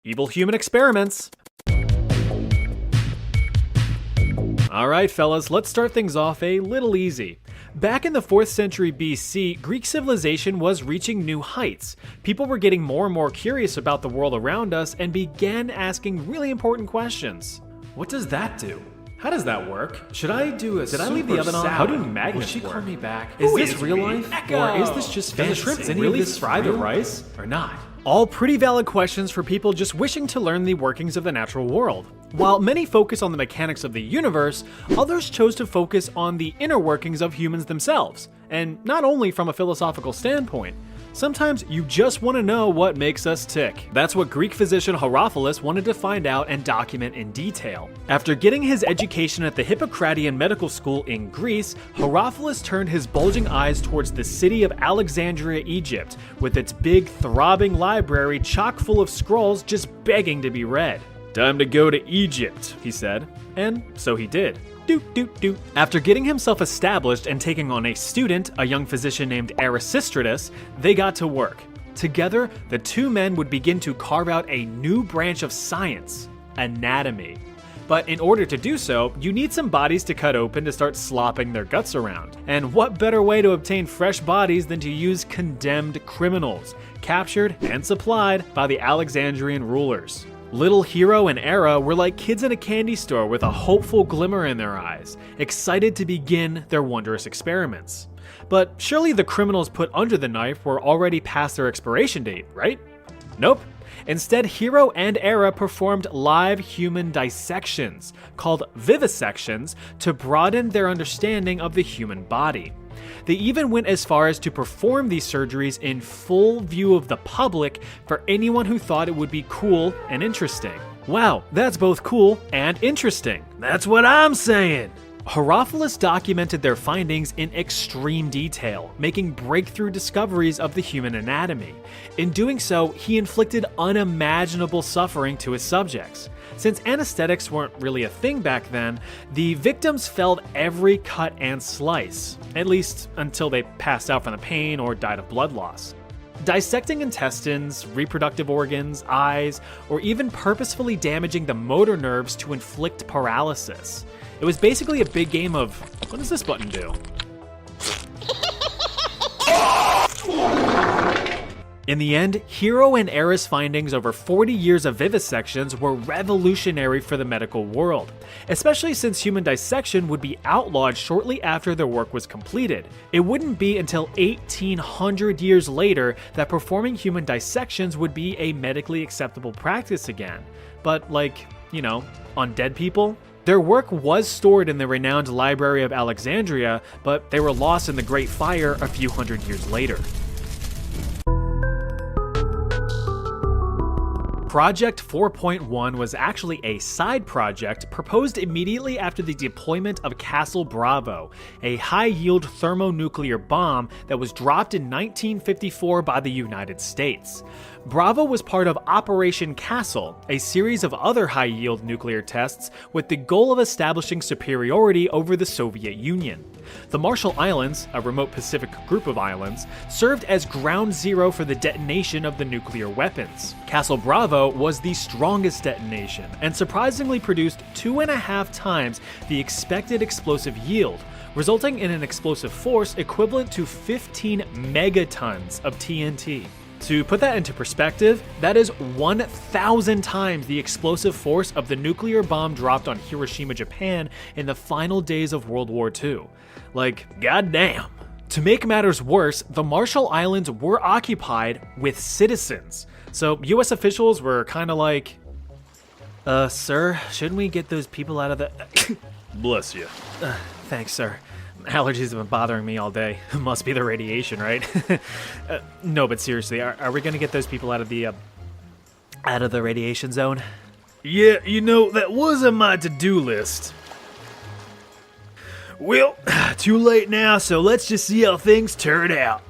Evil human experiments. Alright fellas, let's start things off a little easy. Back in the 4th century BC, Greek civilization was reaching new heights. People were getting more and more curious about the world around us and began asking really important questions. What does that do? How does that work? Should I do a Did I leave the oven on? How do magnets work? Will she call me back? Is this real life? Or is this just fantasy? Does the shrimp really fry the rice? Or not? All pretty valid questions for people just wishing to learn the workings of the natural world. While many focus on the mechanics of the universe, others chose to focus on the inner workings of humans themselves, and not only from a philosophical standpoint. Sometimes you just want to know what makes us tick. That's what Greek physician Horrifying wanted to find out and document in detail. After getting his education at the Hippocratean medical school in Greece, Horrifying turned his bulging eyes towards the city of Alexandria, Egypt, with its big, throbbing library chock full of scrolls just begging to be read. "Time to go to Egypt," he said, and so he did. After getting himself established and taking on a student, a young physician named Atrocities, they got to work. Together, the two men would begin to carve out a new branch of science, anatomy. But in order to do so, you need some bodies to cut open to start slopping their guts around. And what better way to obtain fresh bodies than to use condemned criminals, captured and supplied by the Alexandrian rulers. Little Hero and Era were like kids in a candy store with a hopeful glimmer in their eyes, excited to begin their wondrous experiments. But surely the criminals put under the knife were already past their expiration date, right? Nope. Instead, Hero and Era performed live human dissections, called vivisections, to broaden their understanding of the human body. They even went as far as to perform these surgeries in full view of the public for anyone who thought it would be cool and interesting. Wow, that's both cool and interesting. That's what I'm saying! Horrifying documented their findings in extreme detail, making breakthrough discoveries of the human anatomy. In doing so, he inflicted unimaginable suffering to his subjects. Since anesthetics weren't really a thing back then, the victims felt every cut and slice, at least until they passed out from the pain or died of blood loss. Dissecting intestines, reproductive organs, eyes, or even purposefully damaging the motor nerves to inflict paralysis. It was basically a big game of, what does this button do? In the end, Hero and Era's findings over 40 years of vivisections were revolutionary for the medical world, especially since human dissection would be outlawed shortly after their work was completed. It wouldn't be until 1800 years later that performing human dissections would be a medically acceptable practice again. But like, you know, on dead people? Their work was stored in the renowned Library of Alexandria, but they were lost in the Great Fire a few hundred years later. Project 4.1 was actually a side project proposed immediately after the deployment of Castle Bravo, a high-yield thermonuclear bomb that was dropped in 1954 by the United States. Bravo was part of Operation Castle, a series of other high-yield nuclear tests with the goal of establishing superiority over the Soviet Union. The Marshall Islands, a remote Pacific group of islands, served as ground zero for the detonation of the nuclear weapons. Castle Bravo was the strongest detonation and surprisingly produced 2.5 times the expected explosive yield, resulting in an explosive force equivalent to 15 megatons of TNT. To put that into perspective, that is 1,000 times the explosive force of the nuclear bomb dropped on Hiroshima, Japan in the final days of World War II. Like, goddamn. To make matters worse, the Marshall Islands were occupied with citizens. So US officials were kinda like, sir, shouldn't we get those people out of the... Bless you. Thanks, sir. Allergies have been bothering me all day. Must be the radiation, right? No, but seriously, are we gonna get those people out of the radiation zone? Yeah, you know, that was on my to-do list. Well, too late now, so let's just see how things turn out.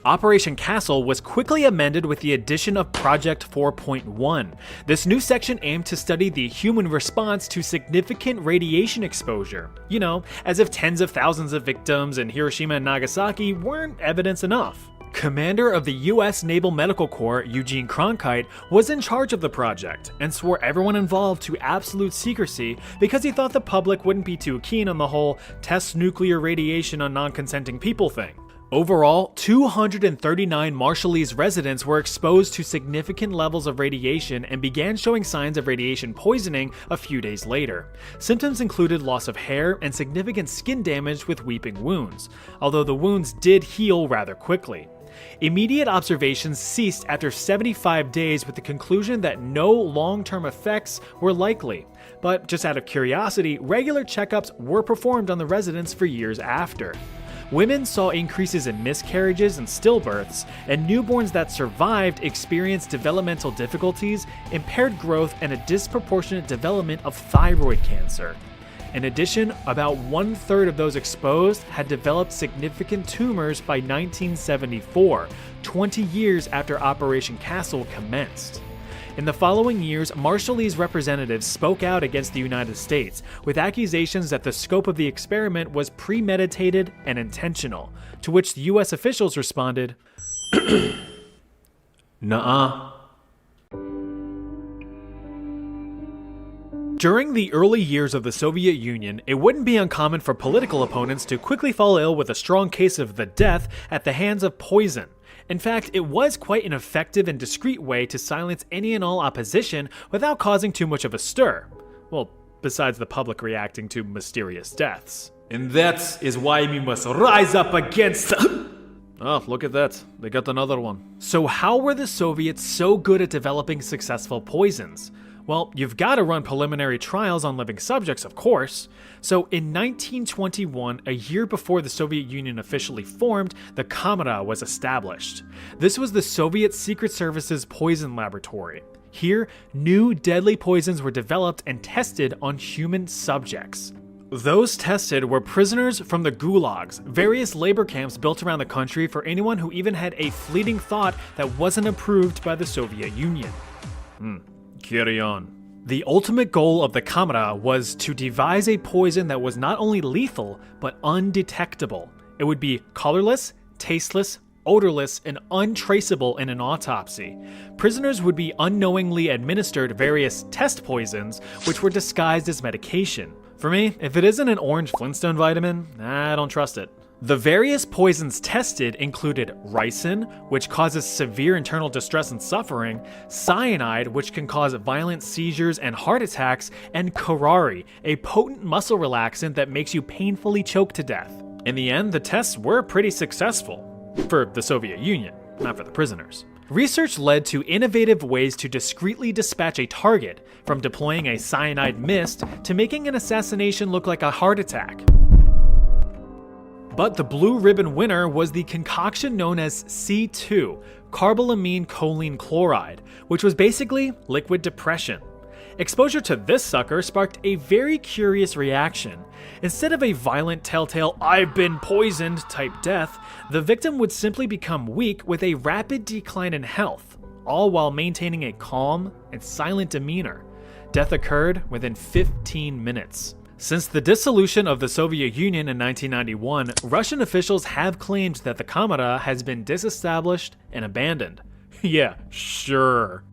Operation Castle was quickly amended with the addition of Project 4.1. This new section aimed to study the human response to significant radiation exposure. You know, as if tens of thousands of victims in Hiroshima and Nagasaki weren't evidence enough. Commander of the U.S. Naval Medical Corps, Eugene Cronkite, was in charge of the project and swore everyone involved to absolute secrecy because he thought the public wouldn't be too keen on the whole test nuclear radiation on non-consenting people thing. Overall, 239 Marshallese residents were exposed to significant levels of radiation and began showing signs of radiation poisoning a few days later. Symptoms included loss of hair and significant skin damage with weeping wounds, although the wounds did heal rather quickly. Immediate observations ceased after 75 days with the conclusion that no long-term effects were likely. But just out of curiosity, regular checkups were performed on the residents for years after. Women saw increases in miscarriages and stillbirths, and newborns that survived experienced developmental difficulties, impaired growth, and a disproportionate development of thyroid cancer. In addition, about 1/3 of those exposed had developed significant tumors by 1974, 20 years after Operation Castle commenced. In the following years, Marshallese representatives spoke out against the United States, with accusations that the scope of the experiment was premeditated and intentional, to which the US officials responded, "Nuh-uh." During the early years of the Soviet Union, it wouldn't be uncommon for political opponents to quickly fall ill with a strong case of the death at the hands of poison. In fact, it was quite an effective and discreet way to silence any and all opposition without causing too much of a stir. Well, besides the public reacting to mysterious deaths. And that is why we must rise up against... Oh, look at that. They got another one. So how were the Soviets so good at developing successful poisons? Well, you've got to run preliminary trials on living subjects, of course. So in 1921, a year before the Soviet Union officially formed, the Kamera was established. This was the Soviet Secret Service's poison laboratory. Here, new deadly poisons were developed and tested on human subjects. Those tested were prisoners from the gulags, various labor camps built around the country for anyone who even had a fleeting thought that wasn't approved by the Soviet Union. Carry on. The ultimate goal of the Kamera was to devise a poison that was not only lethal, but undetectable. It would be colorless, tasteless, odorless, and untraceable in an autopsy. Prisoners would be unknowingly administered various test poisons, which were disguised as medication. For me, if it isn't an orange Flintstone vitamin, I don't trust it. The various poisons tested included ricin, which causes severe internal distress and suffering, cyanide, which can cause violent seizures and heart attacks, and curare, a potent muscle relaxant that makes you painfully choke to death. In the end, the tests were pretty successful. For the Soviet Union, not for the prisoners. Research led to innovative ways to discreetly dispatch a target, from deploying a cyanide mist to making an assassination look like a heart attack. But the blue ribbon winner was the concoction known as C2, carbolamine choline chloride, which was basically liquid depression. Exposure to this sucker sparked a very curious reaction. Instead of a violent telltale "I've been poisoned" type death, the victim would simply become weak with a rapid decline in health, all while maintaining a calm and silent demeanor. Death occurred within 15 minutes. Since the dissolution of the Soviet Union in 1991, Russian officials have claimed that the Kamera has been disestablished and abandoned. Yeah, sure.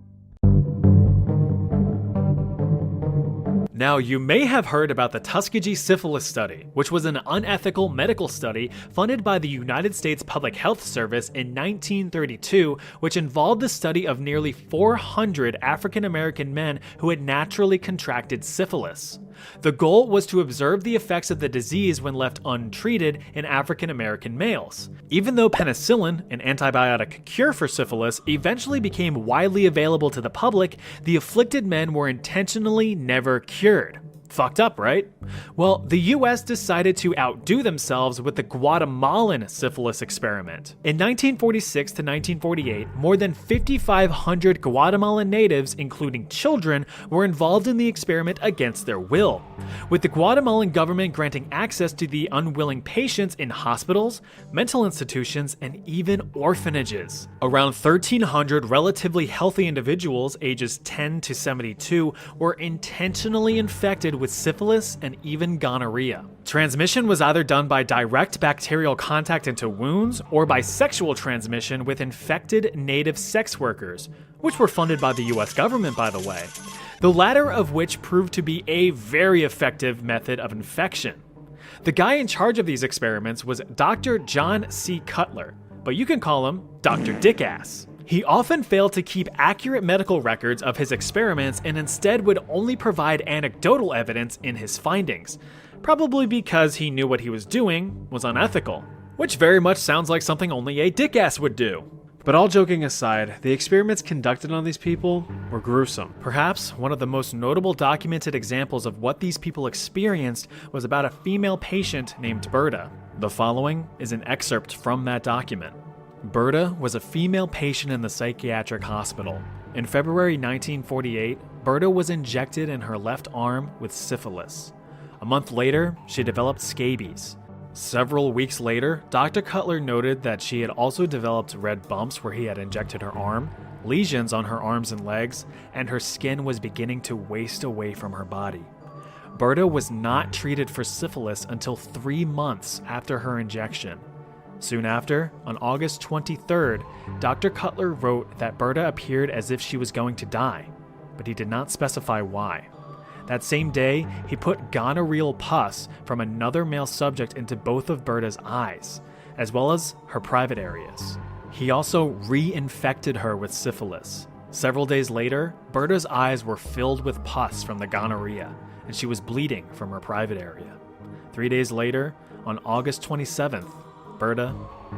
Now, you may have heard about the Tuskegee syphilis study, which was an unethical medical study funded by the United States Public Health Service in 1932, which involved the study of nearly 400 African American men who had naturally contracted syphilis. The goal was to observe the effects of the disease when left untreated in African American males. Even though penicillin, an antibiotic cure for syphilis, eventually became widely available to the public, the afflicted men were intentionally never cured. Fucked up, right? Well, the US decided to outdo themselves with the Guatemalan syphilis experiment. In 1946 to 1948, more than 5,500 Guatemalan natives, including children, were involved in the experiment against their will, with the Guatemalan government granting access to the unwilling patients in hospitals, mental institutions, and even orphanages. Around 1,300 relatively healthy individuals ages 10 to 72 were intentionally infected with syphilis and even gonorrhea. Transmission was either done by direct bacterial contact into wounds or by sexual transmission with infected native sex workers, which were funded by the US government, by the way. The latter of which proved to be a very effective method of infection. The guy in charge of these experiments was Dr. John C. Cutler, but you can call him Dr. Dickass. He often failed to keep accurate medical records of his experiments and instead would only provide anecdotal evidence in his findings, probably because he knew what he was doing was unethical, which very much sounds like something only a dickass would do. But all joking aside, the experiments conducted on these people were gruesome. Perhaps one of the most notable documented examples of what these people experienced was about a female patient named Berta. The following is an excerpt from that document. Berta was a female patient in the psychiatric hospital. In February 1948, Berta was injected in her left arm with syphilis. A month later, she developed scabies. Several weeks later, Dr. Cutler noted that she had also developed red bumps where he had injected her arm, lesions on her arms and legs, and her skin was beginning to waste away from her body. Berta was not treated for syphilis until 3 months after her injection. Soon after, on August 23rd, Dr. Cutler wrote that Berta appeared as if she was going to die, but he did not specify why. That same day, he put gonorrheal pus from another male subject into both of Berta's eyes, as well as her private areas. He also reinfected her with syphilis. Several days later, Berta's eyes were filled with pus from the gonorrhea, and she was bleeding from her private area. 3 days later, on August 27th, Berta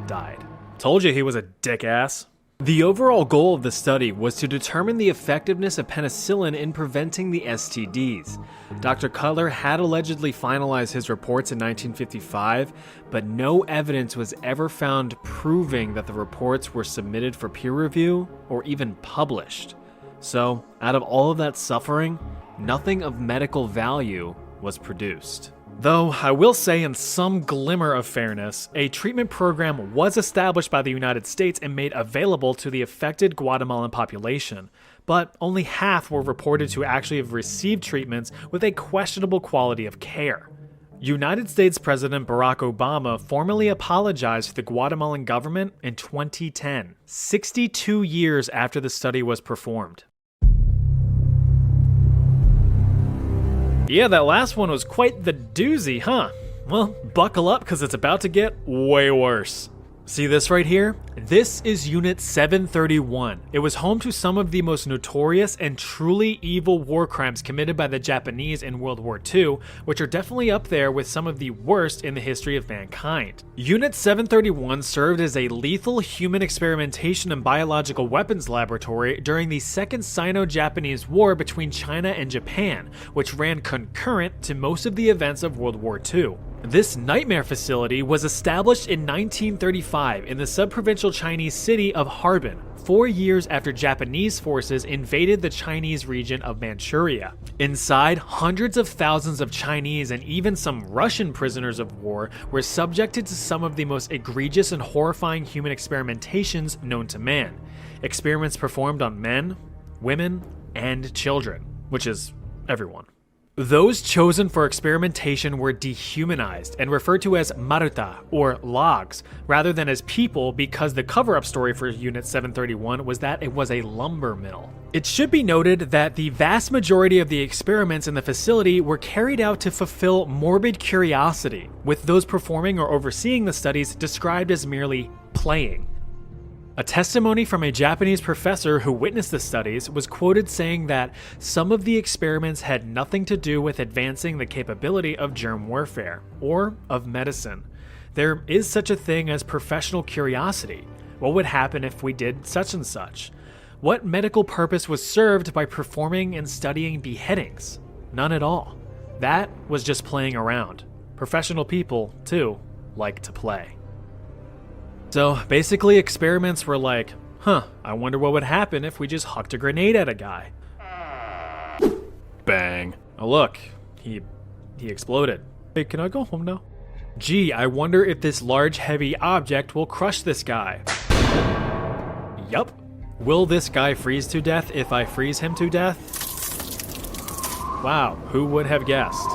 died. Told you he was a dick-ass. The overall goal of the study was to determine the effectiveness of penicillin in preventing the STDs. Dr. Cutler had allegedly finalized his reports in 1955, but no evidence was ever found proving that the reports were submitted for peer review or even published. So, out of all of that suffering, nothing of medical value was produced. Though I will say, in some glimmer of fairness, a treatment program was established by the United States and made available to the affected Guatemalan population, but only half were reported to actually have received treatments with a questionable quality of care. United States President Barack Obama formally apologized to the Guatemalan government in 2010, 62 years after the study was performed. Yeah, that last one was quite the doozy, huh? Well, buckle up because it's about to get way worse. See this right here? This is Unit 731. It was home to some of the most notorious and truly evil war crimes committed by the Japanese in World War II, which are definitely up there with some of the worst in the history of mankind. Unit 731 served as a lethal human experimentation and biological weapons laboratory during the Second Sino-Japanese War between China and Japan, which ran concurrent to most of the events of World War II. This nightmare facility was established in 1935 in the sub-provincial Chinese city of Harbin, 4 years after Japanese forces invaded the Chinese region of Manchuria. Inside, hundreds of thousands of Chinese and even some Russian prisoners of war were subjected to some of the most egregious and horrifying human experimentations known to man. Experiments performed on men, women, and children, which is everyone. Those chosen for experimentation were dehumanized and referred to as maruta, or logs, rather than as people, because the cover-up story for Unit 731 was that it was a lumber mill. It should be noted that the vast majority of the experiments in the facility were carried out to fulfill morbid curiosity, with those performing or overseeing the studies described as merely playing. A testimony from a Japanese professor who witnessed the studies was quoted saying that some of the experiments had nothing to do with advancing the capability of germ warfare or of medicine. There is such a thing as professional curiosity. What would happen if we did such and such? What medical purpose was served by performing and studying beheadings? None at all. That was just playing around. Professional people, too, like to play. So basically, experiments were like, I wonder what would happen if we just hucked a grenade at a guy. Bang. Oh look, he exploded. Hey, can I go home now? Gee, I wonder if this large heavy object will crush this guy. Yup. Will this guy freeze to death if I freeze him to death? Wow, who would have guessed?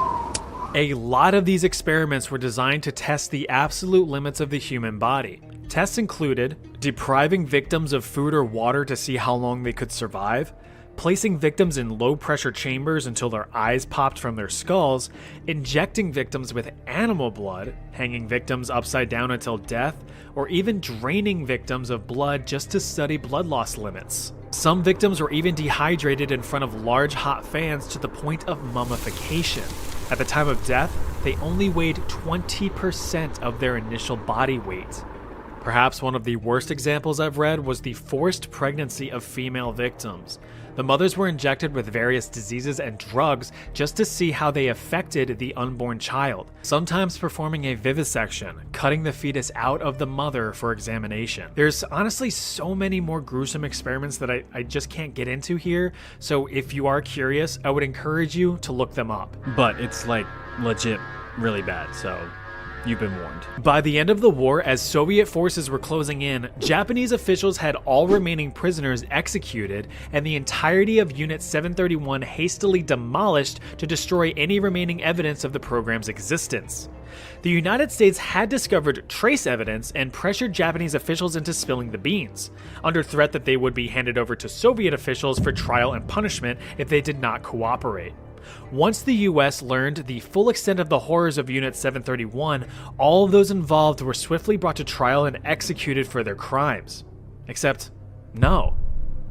A lot of these experiments were designed to test the absolute limits of the human body. Tests included depriving victims of food or water to see how long they could survive, placing victims in low-pressure chambers until their eyes popped from their skulls, injecting victims with animal blood, hanging victims upside down until death, or even draining victims of blood just to study blood loss limits. Some victims were even dehydrated in front of large hot fans to the point of mummification. At the time of death, they only weighed 20% of their initial body weight. Perhaps one of the worst examples I've read was the forced pregnancy of female victims. The mothers were injected with various diseases and drugs just to see how they affected the unborn child, sometimes performing a vivisection, cutting the fetus out of the mother for examination. There's honestly so many more gruesome experiments that I just can't get into here, so if you are curious, I would encourage you to look them up. But it's like legit really bad, so you've been warned. By the end of the war, as Soviet forces were closing in, Japanese officials had all remaining prisoners executed and the entirety of Unit 731 hastily demolished to destroy any remaining evidence of the program's existence. The United States had discovered trace evidence and pressured Japanese officials into spilling the beans, under threat that they would be handed over to Soviet officials for trial and punishment if they did not cooperate. Once the US learned the full extent of the horrors of Unit 731, all of those involved were swiftly brought to trial and executed for their crimes. Except, no,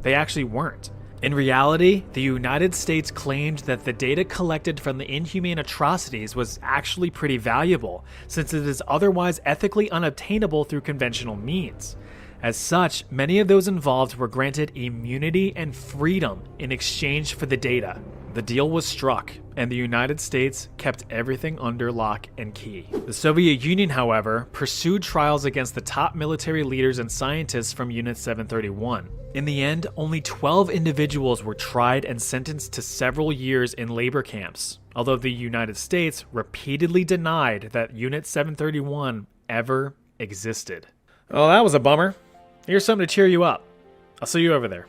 they actually weren't. In reality, the United States claimed that the data collected from the inhumane atrocities was actually pretty valuable, since it is otherwise ethically unobtainable through conventional means. As such, many of those involved were granted immunity and freedom in exchange for the data. The deal was struck, and the United States kept everything under lock and key. The Soviet Union, however, pursued trials against the top military leaders and scientists from Unit 731. In the end, only 12 individuals were tried and sentenced to several years in labor camps, although the United States repeatedly denied that Unit 731 ever existed. Well, that was a bummer. Here's something to cheer you up. I'll see you over there.